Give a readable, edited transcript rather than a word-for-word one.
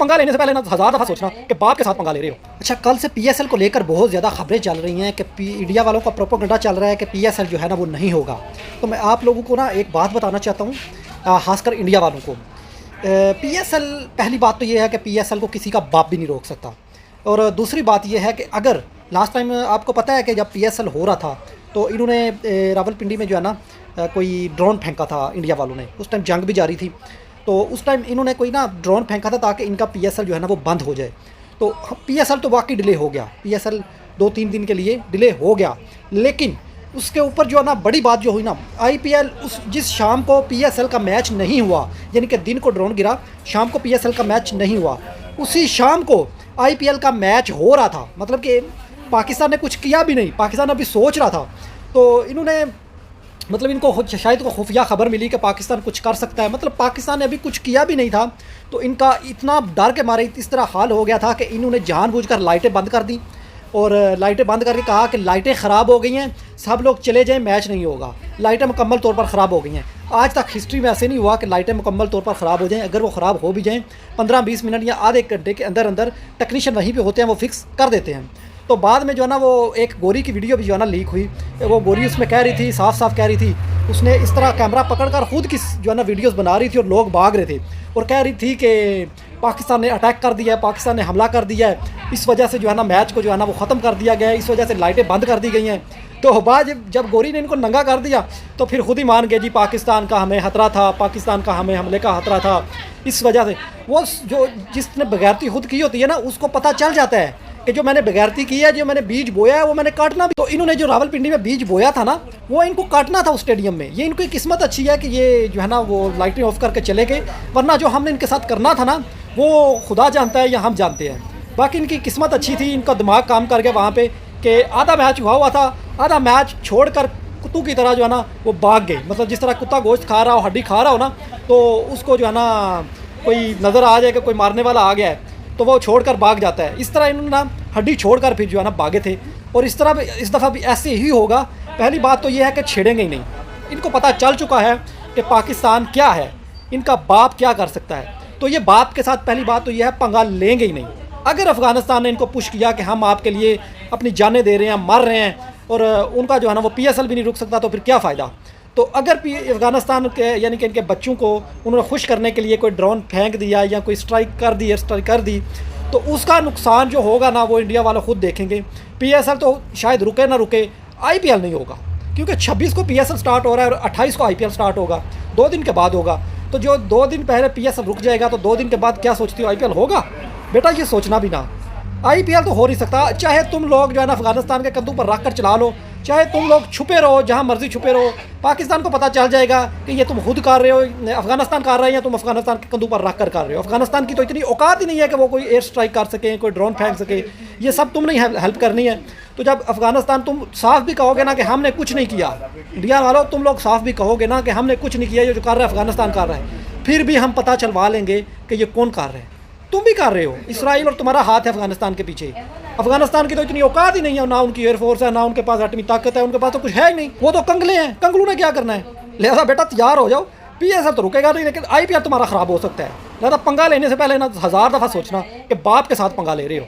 पंगा लेने से पहले ना 1000 दफ़ा सोचना कि बाप के साथ पंगा ले रहे हो। अच्छा, कल से पीएसएल को लेकर बहुत ज़्यादा खबरें चल रही हैं कि इंडिया वालों का प्रोपेगेंडा चल रहा है कि पीएसएल जो है ना वो नहीं होगा। तो मैं आप लोगों को ना एक बात बताना चाहता हूँ, खासकर इंडिया वालों को। पीएसएल, पहली बात तो ये है कि पीएसएल को किसी का बाप भी नहीं रोक सकता। और दूसरी बात यह है कि अगर लास्ट टाइम आपको पता है कि जब पीएसएल हो रहा था तो इन्होंने रावलपिंडी में जो है ना कोई ड्रोन फेंका था इंडिया वालों ने। उस टाइम जंग भी जारी थी, तो उस टाइम इन्होंने कोई ना ड्रोन फेंका था ताकि इनका पीएसएल जो है ना वो बंद हो जाए। तो पीएसएल तो वाकई डिले हो गया, पीएसएल 2-3 दिन के लिए डिले हो गया। लेकिन उसके ऊपर जो है ना बड़ी बात जो हुई ना, आईपीएल उस जिस शाम को पीएसएल का मैच नहीं हुआ, यानी कि दिन को ड्रोन गिरा, शाम को पीएसएल का मैच नहीं हुआ, उसी शाम को आईपीएल का मैच हो रहा था। मतलब कि पाकिस्तान ने कुछ किया भी नहीं, पाकिस्तान अभी सोच रहा था। तो इन्होंने मतलब इनको शायद को खुफिया खबर मिली कि पाकिस्तान कुछ कर सकता है, मतलब पाकिस्तान ने अभी कुछ किया भी नहीं था। तो इनका इतना डर के मारे इस तरह हाल हो गया था कि इन्होंने जानबूझकर लाइटें बंद कर दी और लाइटें बंद करके कहा कि लाइटें ख़राब हो गई हैं, सब लोग चले जाएं, मैच नहीं होगा। लाइटें मुकम्मल तौर पर ख़राब हो गई हैं। आज तक हिस्ट्री में ऐसे नहीं हुआ कि लाइटें मुकम्मल तौर पर ख़राब हो जाएं। अगर वो ख़राब हो भी जाएं 15-20 मिनट या आधे घंटे के अंदर अंदर टेक्नीशियन वहीं पे होते हैं, वो फिक्स कर देते हैं। तो बाद में जो है ना वो एक गोरी की वीडियो भी जो है ना लीक हुई। वो गोरी उसमें कह रही थी, साफ साफ कह रही थी, उसने इस तरह कैमरा पकड़कर खुद की जो है ना वीडियोस बना रही थी और लोग भाग रहे थे और कह रही थी कि पाकिस्तान ने अटैक कर दिया है, पाकिस्तान ने हमला कर दिया है, इस वजह से जो है ना मैच को जो है ना वो ख़त्म कर दिया गया है, इस वजह से लाइटें बंद कर दी गई हैं। तो बाद जब गोरी ने इनको नंगा कर दिया तो फिर खुद ही मान गए जी पाकिस्तान का हमें खतरा था, पाकिस्तान का हमें हमले का खतरा था। इस वजह से वो जो जिसने बगैरती खुद की होती है ना, उसको पता चल जाता है कि जो मैंने बगैरती की है, जो मैंने बीज बोया है वो मैंने काटना भी। तो इन्होंने जो रावलपिंडी में बीज बोया था ना, वो इनको काटना था उस स्टेडियम में। ये इनकी किस्मत अच्छी है कि ये जो है ना वो लाइटें ऑफ करके चले गए, वरना जो हमने इनके साथ करना था ना वो खुदा जानता है या हम जानते हैं। बाकी इनकी किस्मत अच्छी थी, इनका दिमाग काम कर गया वहाँ पे कि आधा मैच हुआ था, आधा मैच छोड़कर कुत्तों की तरह जो है ना वो भाग गए। मतलब जिस तरह कुत्ता गोश्त खा रहा हो, हड्डी खा रहा हो ना, तो उसको जो है ना कोई नज़र आ जाए कि कोई मारने वाला आ गया है तो वो छोड़कर भाग जाता है। इस तरह इन्होंने ना हड्डी छोड़कर फिर जो है ना भागे थे। और इस तरह इस दफ़ा भी ऐसे ही होगा। पहली बात तो ये है कि छेड़ेंगे ही नहीं। इनको पता चल चुका है कि पाकिस्तान क्या है, इनका बाप क्या कर सकता है। तो ये बाप के साथ पहली बात तो ये है, पंगा लेंगे ही नहीं। अगर अफ़गानिस्तान ने इनको पुश किया कि हम आपके लिए अपनी जानें दे रहे हैं, मर रहे हैं, और उनका जो है ना वो पीएसएल भी नहीं रुक सकता, तो फिर क्या फ़ायदा। तो अगर अफ़गानिस्तान के यानी कि इनके बच्चों को उन्होंने खुश करने के लिए कोई ड्रोन फेंक दिया या कोई स्ट्राइक कर दी, एयर स्ट्राइक कर दी, तो उसका नुकसान जो होगा ना वो इंडिया वाले खुद देखेंगे। पीएसएल तो शायद रुके ना रुके, आईपीएल नहीं होगा, क्योंकि 26 को पीएसएल स्टार्ट हो रहा है और 28 को आईपीएल स्टार्ट होगा, 2 दिन के बाद होगा। तो जो 2 दिन पहले पीएसएल रुक जाएगा तो 2 दिन के बाद क्या सोचती हो, आईपीएल होगा? बेटा ये सोचना भी ना, आईपीएल तो हो नहीं सकता। चाहे तुम लोग जो है ना अफगानिस्तान के कंधों पर रख कर चला लो, चाहे तुम लोग छुपे रहो जहाँ मर्जी छुपे रहो, पाकिस्तान को पता चल जाएगा कि ये तुम खुद कर रहे हो, अफगानिस्तान कर रहे हैं या तुम अफगानिस्तान के कंधों पर रख कर रहे हो। अफगानिस्तान की तो इतनी औकात ही नहीं है कि वो कोई एयर स्ट्राइक कर सके, कोई ड्रोन फेंक सके। ये सब तुमने हेल्प करनी है। तो जब अफगानिस्तान तुम साफ भी कहोगे ना कि हमने कुछ नहीं किया, इंडिया वालों तुम लोग साफ भी कहोगे ना कि हमने कुछ नहीं किया, ये जो कर रहा है अफगानिस्तान कर रहा है, फिर भी हम पता चलवा लेंगे कि ये कौन कर रहे हैं। तुम भी कर रहे हो, इसराइल और तुम्हारा हाथ है अफगानिस्तान के पीछे। अफगानिस्तान की तो इतनी औकात ही नहीं है, ना उनकी एयरफोर्स है, ना उनके पास एटमी ताकत है, उनके पास तो कुछ है ही नहीं। वो तो कंगले हैं, कंगलू ने क्या करना है। लिहाजा बेटा तैयार हो जाओ, पीएसएल तो रुकेगा नहीं, लेकिन आईपीएल तुम्हारा ख़राब हो सकता है। लिहाजा पंगा लेने से पहले ना 1000 दफ़ा सोचना कि बाप के साथ पंगा ले रहे हो।